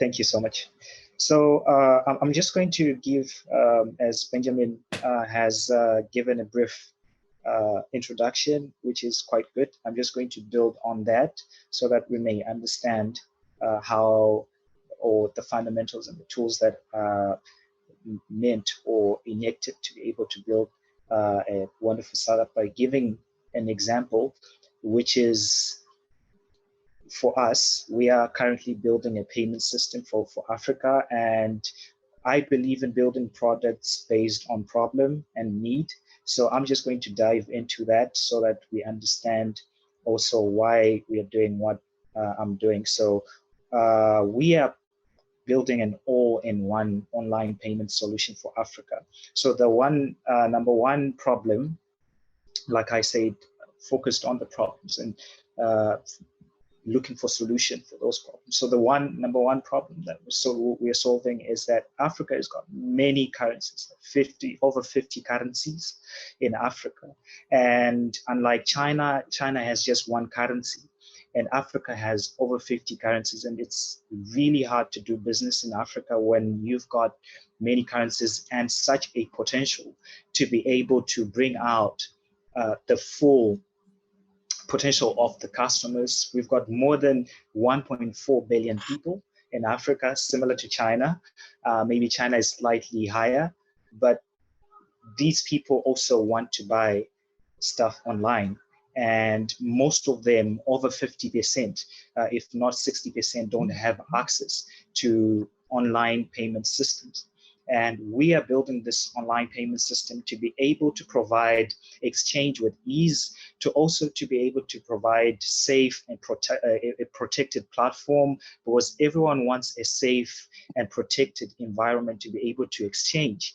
Thank you so much. So I'm just going to give, as Benjamin has given a brief introduction, which is quite good. I'm just going to build on that so that we may understand how, or the fundamentals and the tools that are meant or injected to be able to build a wonderful startup by giving an example, which is, for us, we are currently building a payment system for Africa, and I believe in building products based on problem and need. So I'm just going to dive into that so that we understand also why we are doing what I'm doing. So we are building an all-in-one online payment solution for Africa. So the number one problem, like I said, focused on the problems and looking for solution for those problems. So the number one problem that we are solving is that Africa has got many currencies, over 50 currencies in Africa. And unlike China, China has just one currency, and Africa has over 50 currencies. And it's really hard to do business in Africa when you've got many currencies and such a potential to be able to bring out the full potential of the customers. We've got more than 1.4 billion people in Africa, similar to China. Maybe China is slightly higher, but these people also want to buy stuff online. And most of them, over 50%, if not 60%, don't have access to online payment systems. And we are building this online payment system to be able to provide exchange with ease, to also to be able to provide safe and a protected platform, because everyone wants a safe and protected environment to be able to exchange,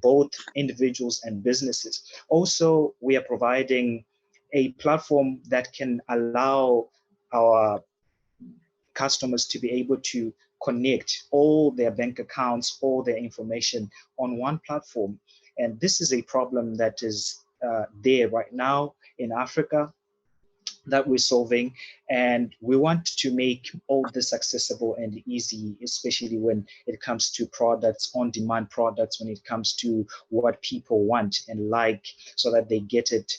both individuals and businesses. Also, we are providing a platform that can allow our customers to be able to connect all their bank accounts, all their information on one platform. And this is a problem that is there right now in Africa that we're solving. And we want to make all this accessible and easy, especially when it comes to products, on-demand products, when it comes to what people want and like, so that they get it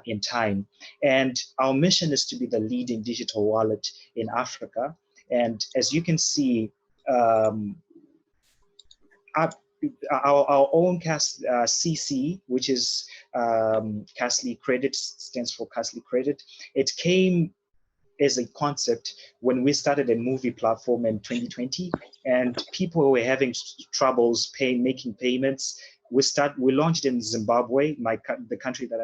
in time. And our mission is to be the leading digital wallet in Africa. And as you can see, our own CC, which is Casly Credit, stands for Casly Credit. It came as a concept when we started a movie platform in 2020, and people were having troubles making payments. We launched in Zimbabwe, the country that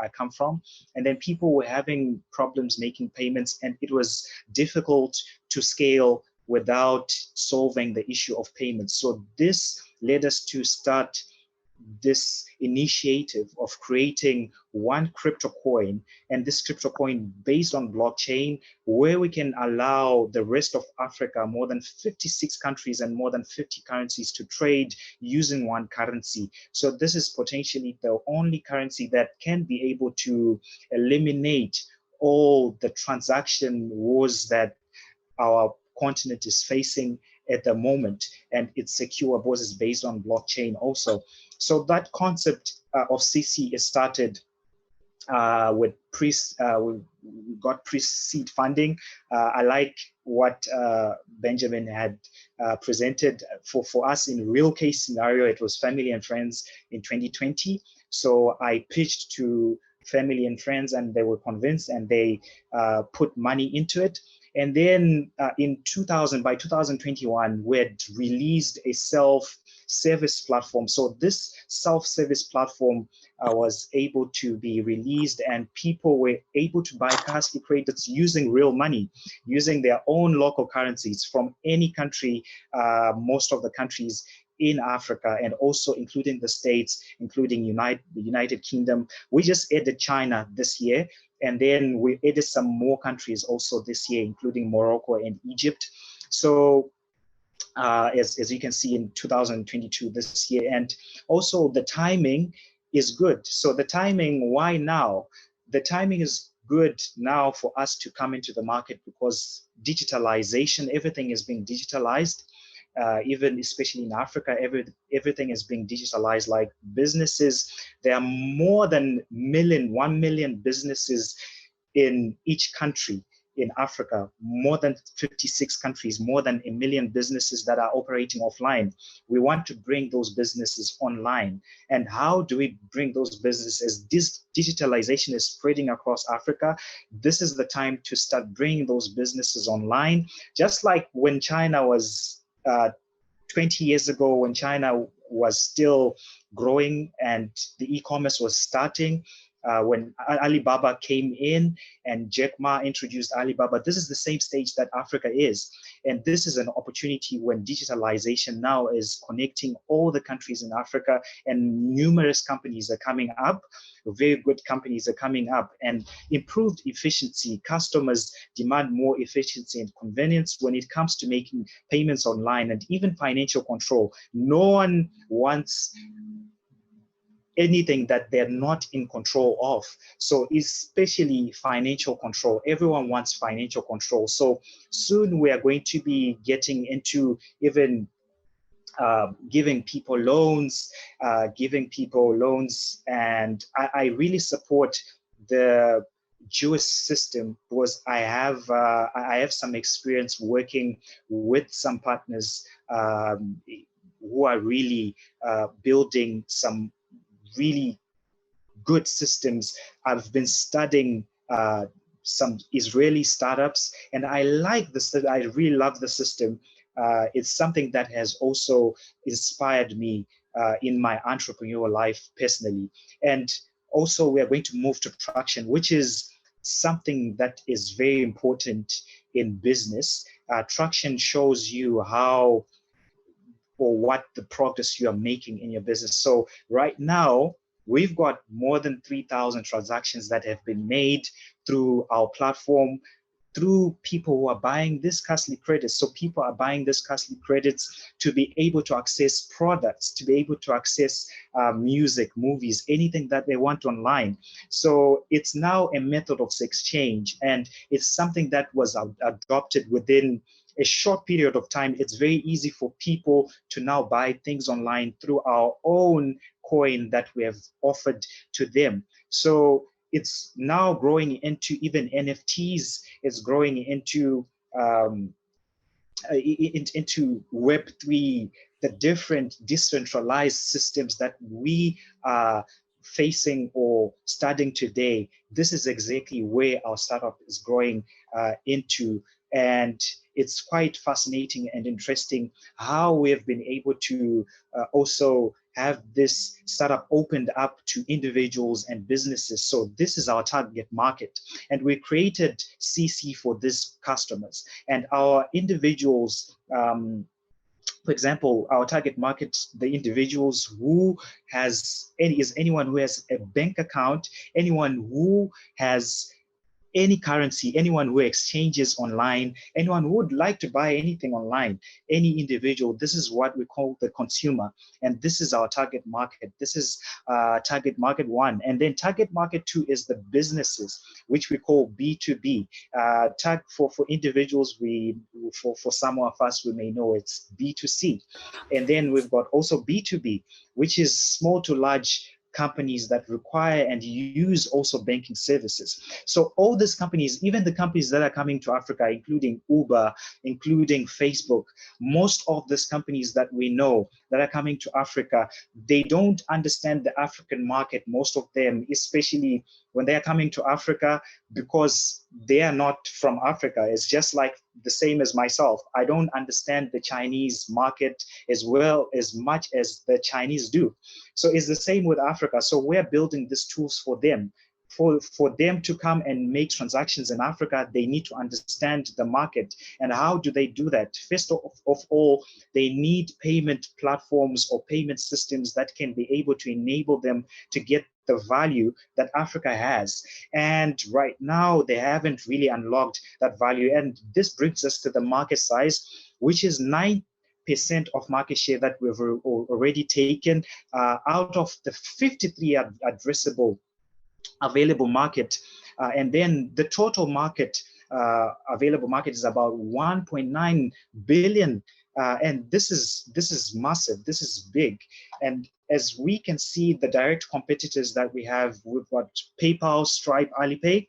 I come from, and then people were having problems making payments, and it was difficult to scale without solving the issue of payments. So this led us to start this initiative of creating one crypto coin, and this crypto coin based on blockchain, where we can allow the rest of Africa, more than 56 countries and more than 50 currencies, to trade using one currency. So this is potentially the only currency that can be able to eliminate all the transaction wars that our continent is facing at the moment, and it's secure because it's based on blockchain also. So that concept of CC is started we got pre-seed funding. I like what Benjamin had presented. For us, in real case scenario, it was family and friends in 2020. So I pitched to family and friends, and they were convinced, and they put money into it. And then by 2021, we had released a self-service platform. So this self-service platform was able to be released, and people were able to buy Casly credits using real money, using their own local currencies from any country, most of the countries in Africa, and also including the States, including the United Kingdom. We just added China this year, and then we added some more countries also this year, including Morocco and Egypt. So as you can see in 2022 this year, and also the timing is good. So the timing, why now? The timing is good now for us to come into the market, because digitalization. Everything is being digitalized. Even especially in Africa, everything is being digitalized. Like businesses, there are more than 1 million businesses in each country in Africa, more than 56 countries, more than 1 million businesses that are operating offline. We want to bring those businesses online. And how do we bring those businesses? This digitalization is spreading across Africa. This is the time to start bringing those businesses online. Just like when China was 20 years ago, when China was still growing and the e-commerce was starting, when Alibaba came in and Jack Ma introduced Alibaba, this is the same stage that Africa is. And this is an opportunity when digitalization now is connecting all the countries in Africa, and numerous companies are coming up, very good companies are coming up, and improved efficiency. Customers demand more efficiency and convenience when it comes to making payments online, and even financial control. No one wants anything that they're not in control of. So especially financial control. Everyone wants financial control. So soon we are going to be getting into even giving people loans, and I really support the Jewish system because I have some experience working with some partners who are really building some really good systems. I've been studying some Israeli startups, and I like this. I really love the system. It's something that has also inspired me in my entrepreneurial life personally. And also, we are going to move to traction, which is something that is very important in business. Traction shows you how or what the progress you are making in your business. So right now, we've got more than 3,000 transactions that have been made through our platform, through people who are buying this costly credits. So people are buying this costly credits to be able to access products, to be able to access music, movies, anything that they want online. So it's now a method of exchange, and it's something that was adopted within a short period of time. It's very easy for people to now buy things online through our own coin that we have offered to them. So it's now growing into even NFTs. It's growing into Web3, the different decentralized systems that we are facing or studying today. This is exactly where our startup is growing into. And it's quite fascinating and interesting how we have been able to also have this startup opened up to individuals and businesses. So this is our target market. And we created CC for these customers. And our individuals, for example, our target market, the individuals who is anyone who has a bank account, anyone who has any currency, anyone who exchanges online, anyone who would like to buy anything online, any individual. This is what we call the consumer. And this is our target market. This is target market 1. And then target market 2 is the businesses, which we call B2B. For individuals, for some of us, we may know it's B2C. And then we've got also B2B, which is small to large companies that require and use also banking services. So all these companies, even the companies that are coming to Africa, including Uber, including Facebook, most of these companies that we know that are coming to Africa, they don't understand the African market, most of them, especially when they are coming to Africa, because they are not from Africa. It's just like the same as myself. I don't understand the Chinese market as well as much as the Chinese do. So it's the same with Africa. So we're building these tools for them. For them to come and make transactions in Africa, they need to understand the market. And how do they do that? First of all, they need payment platforms or payment systems that can be able to enable them to get the value that Africa has. And right now, they haven't really unlocked that value. And this brings us to the market size, which is 9% of market share that we've already taken out of the 53 addressable available market. And then the total market available market is about 1.9 billion. And this is massive. This is big. And as we can see, the direct competitors that we have, we've got PayPal, Stripe, Alipay,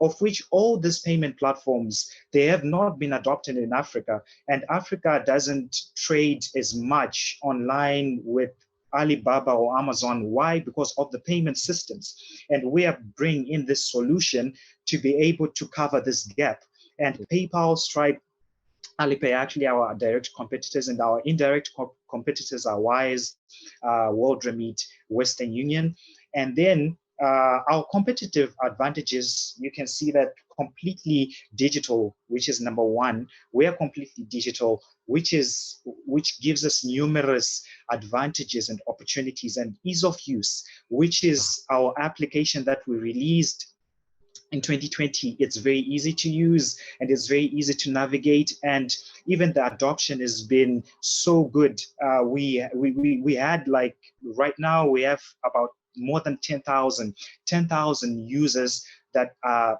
of which all these payment platforms, they have not been adopted in Africa. And Africa doesn't trade as much online with Alibaba or Amazon. Why? Because of the payment systems. And we are bringing in this solution to be able to cover this gap. And PayPal, Stripe, Alipay actually our direct competitors, and our indirect competitors are Wise, World Remit, Western Union. And then our competitive advantages, you can see that completely digital, which is number one. We are completely digital, which gives us numerous advantages and opportunities, and ease of use, which is our application that we released in 2020. It's very easy to use and it's very easy to navigate, and even the adoption has been so good. We had, like, right now we have about more than 10,000 users that are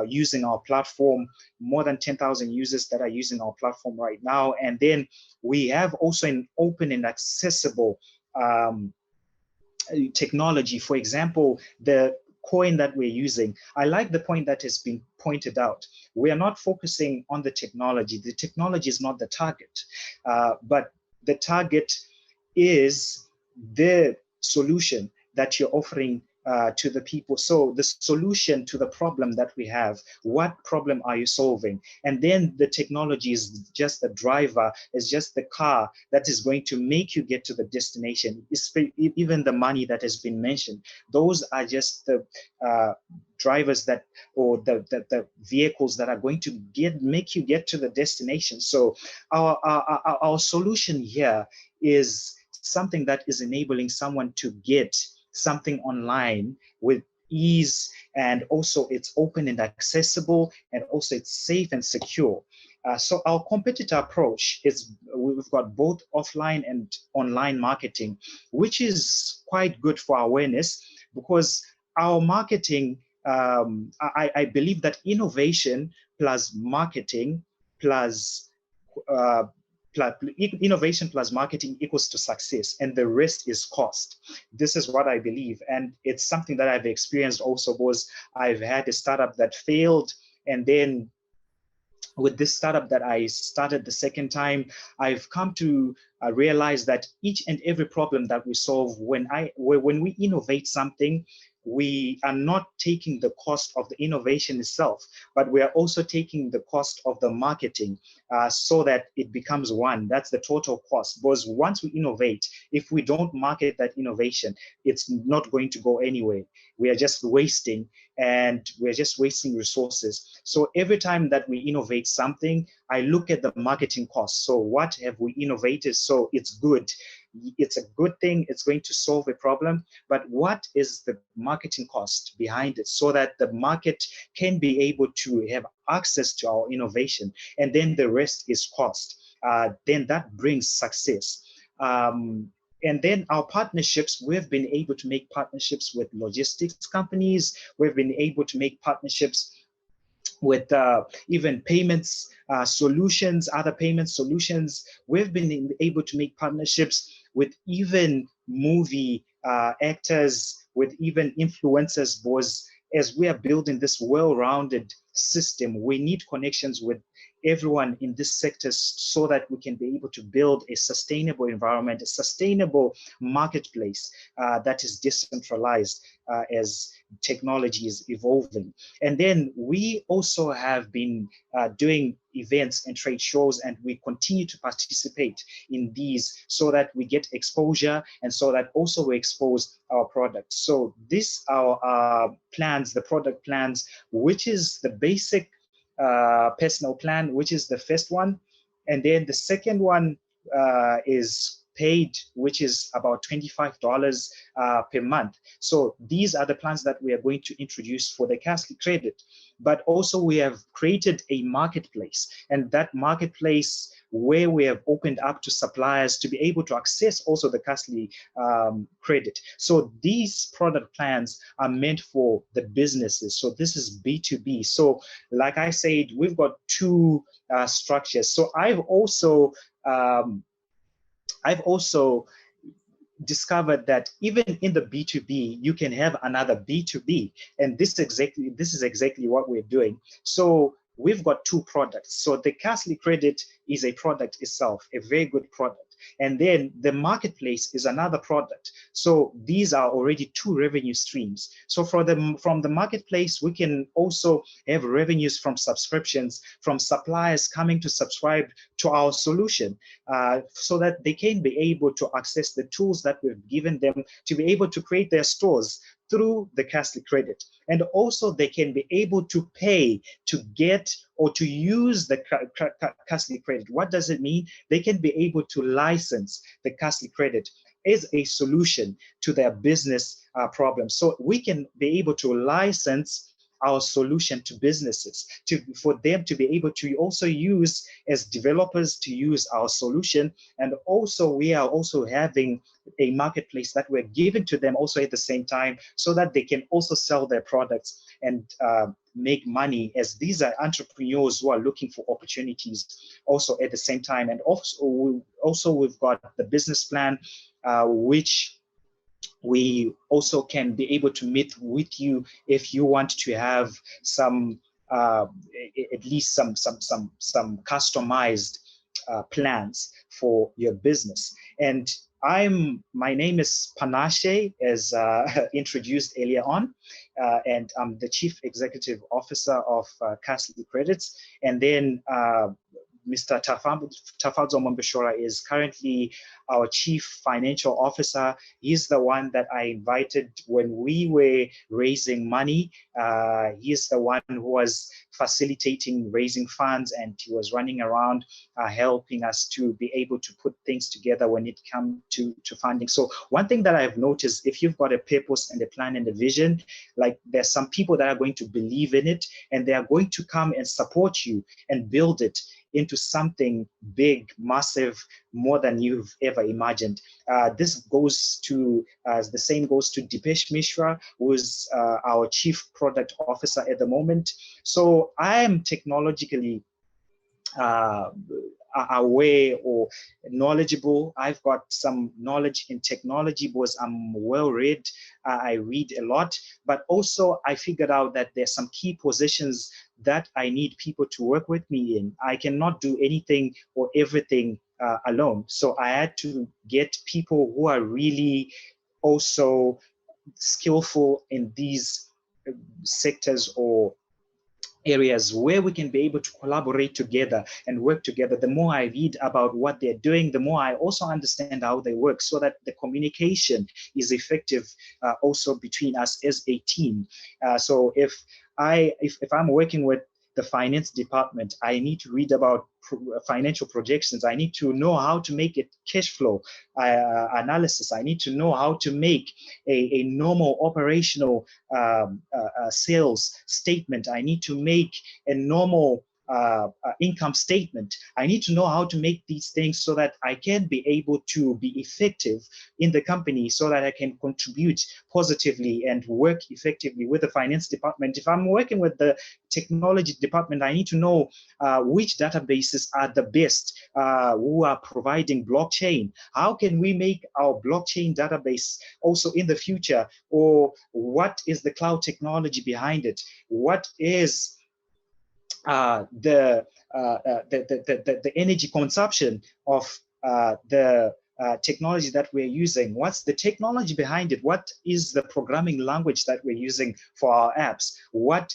using our platform, more than 10,000 users that are using our platform right now. And then we have also an open and accessible technology. For example, the coin that we're using, I like the point that has been pointed out. We are not focusing on the technology. The technology is not the target, but the target is the solution that you're offering to the people. So the solution to the problem that we have, what problem are you solving? And then the technology is just the driver, is just the car that is going to make you get to the destination. Even the money that has been mentioned, those are just the drivers that, or the vehicles that are going to make you get to the destination. So our solution here is something that is enabling someone to get something online with ease, and also it's open and accessible, and also it's safe and secure. So our competitor approach is, we've got both offline and online marketing, which is quite good for awareness, because our marketing, I believe that innovation plus marketing plus innovation plus marketing equals to success, and the rest is cost. This is what I believe, and it's something that I've experienced also, because I've had a startup that failed, and then with this startup that I started the second time, I've come to realize that each and every problem that we solve, when we innovate something, we are not taking the cost of the innovation itself, but we are also taking the cost of the marketing, so that it becomes one. That's the total cost. Because once we innovate, if we don't market that innovation, it's not going to go anywhere. We are just wasting, and we're just wasting resources. So every time that we innovate something, I look at the marketing costs. So what have we innovated? So it's good. It's a good thing. It's going to solve a problem. But what is the marketing cost behind it, so that the market can be able to have access to our innovation? And then the rest is cost. Then that brings success. And then our partnerships, we've been able to make partnerships with logistics companies. We've been able to make partnerships with even payments solutions, other payment solutions. We've been able to make partnerships with even movie actors, with even influencers, because as we are building this well-rounded system, we need connections with everyone in this sector, so that we can be able to build a sustainable environment, a sustainable marketplace that is decentralized as technology is evolving. And then we also have been doing events and trade shows, and we continue to participate in these, so that we get exposure, and so that also we expose our products. So these are our plans, the product plans, which is the basic personal plan, which is the first one. And then the second one is paid, which is about $25 per month. So these are the plans that we are going to introduce for the Castle credit. But also we have created a marketplace, and that marketplace where we have opened up to suppliers to be able to access also the Castle credit. So these product plans are meant for the businesses. So this is B2B. So like I said, we've got two structures. So I've also discovered that even in the B2B, you can have another B2B. And this is exactly what we're doing. So we've got two products. So the Castle credit is a product itself, a very good product. And then the marketplace is another product. So these are already two revenue streams. So from the marketplace, we can also have revenues from subscriptions, from suppliers coming to subscribe to our solution, so that they can be able to access the tools that we've given them to be able to create their stores through the Castle credit. And also they can be able to pay to get or to use the Castle credit. What does it mean? They can be able to license the Castle credit as a solution to their business problems. So we can be able to license our solution to businesses, for them to be able to also use as developers to use our solution. And also we are also having a marketplace that we're giving to them also at the same time, so that they can also sell their products and make money, as these are entrepreneurs who are looking for opportunities also at the same time. And also we've got the business plan, which we also can be able to meet with you if you want to have some at least some customized plans for your business. And my name is Panashe, as introduced earlier on, and I'm the Chief Executive Officer of Castle Credits. And then Mr. Tafadzo Mombeshora is currently our Chief Financial Officer. He's the one that I invited when we were raising money. He's the one who was facilitating raising funds, and he was running around helping us to be able to put things together when it comes to funding. So one thing that I've noticed, if you've got a purpose and a plan and a vision, like there's some people that are going to believe in it, and they are going to come and support you and build it into something big, massive, more than you've ever imagined. This goes to, the same goes to Dipesh Mishra, who's our Chief Product Officer at the moment. So I am technologically aware or knowledgeable. I've got some knowledge in technology because I'm well read. I read a lot, but also I figured out that there's some key positions that I need people to work with me in. I cannot do anything or everything alone. So I had to get people who are really also skillful in these sectors or areas where we can be able to collaborate together and work together. The more I read about what they're doing, the more I also understand how they work, so that the communication is effective also between us as a team. So if I'm working with the finance department, I need to read about financial projections. I need to know how to make a cash flow analysis. I need to know how to make a normal operational sales statement. I need to make a normal income statement. I need to know how to make these things so that I can be able to be effective in the company, so that I can contribute positively and work effectively with the finance department. If I'm working with the technology department, I need to know which databases are the best, who are providing blockchain. How can we make our blockchain database also in the future? Or what is the cloud technology behind it? What is the energy consumption of the technology that we're using? What's the technology behind it? What is the programming language that we're using for our apps? What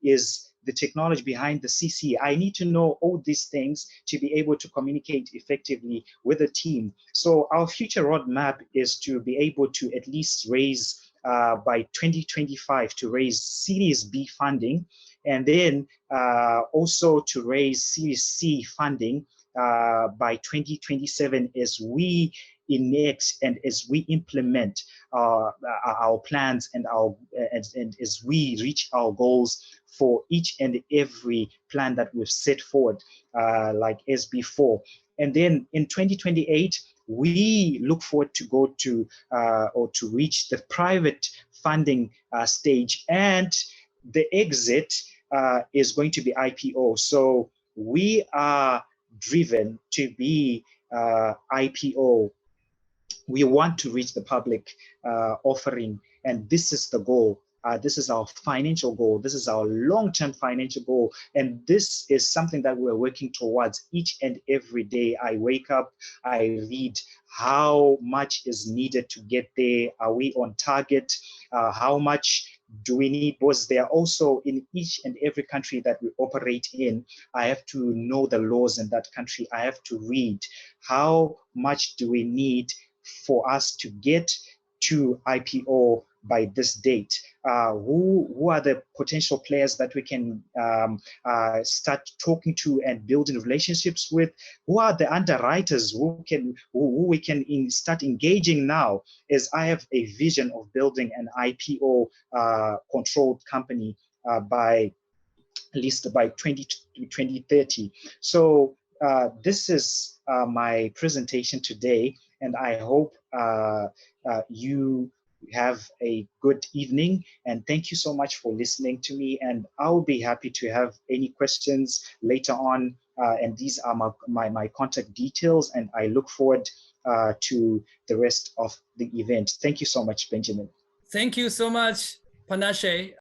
is the technology behind the CC? I need to know all these things to be able to communicate effectively with the team. So our future roadmap is to be able to at least raise by 2025 to raise Series B funding, and then also to raise Series C funding by 2027, as we enact and as we implement our plans and and as we reach our goals for each and every plan that we've set forward, like as before. And then in 2028, we look forward to go to or to reach the private funding stage, and the exit is going to be IPO. So we are driven to be IPO. We want to reach the public offering, and this is the goal. This is our financial goal. This is our long-term financial goal. And this is something that we're working towards each and every day. I wake up, I read how much is needed to get there. Are we on target? How much do we need? Because there are also in each and every country that we operate in, I have to know the laws in that country. I have to read how much do we need for us to get to IPO by this date. Who are the potential players that we can start talking to and building relationships with? Who are the underwriters who we can start engaging now? As I have a vision of building an IPO controlled company by at least by 2030. So this is my presentation today, and I hope you have a good evening, and thank you so much for listening to me, and I'll be happy to have any questions later on, and these are my contact details, and I look forward to the rest of the event. Thank you so much, Benjamin. Thank you so much, Panashe.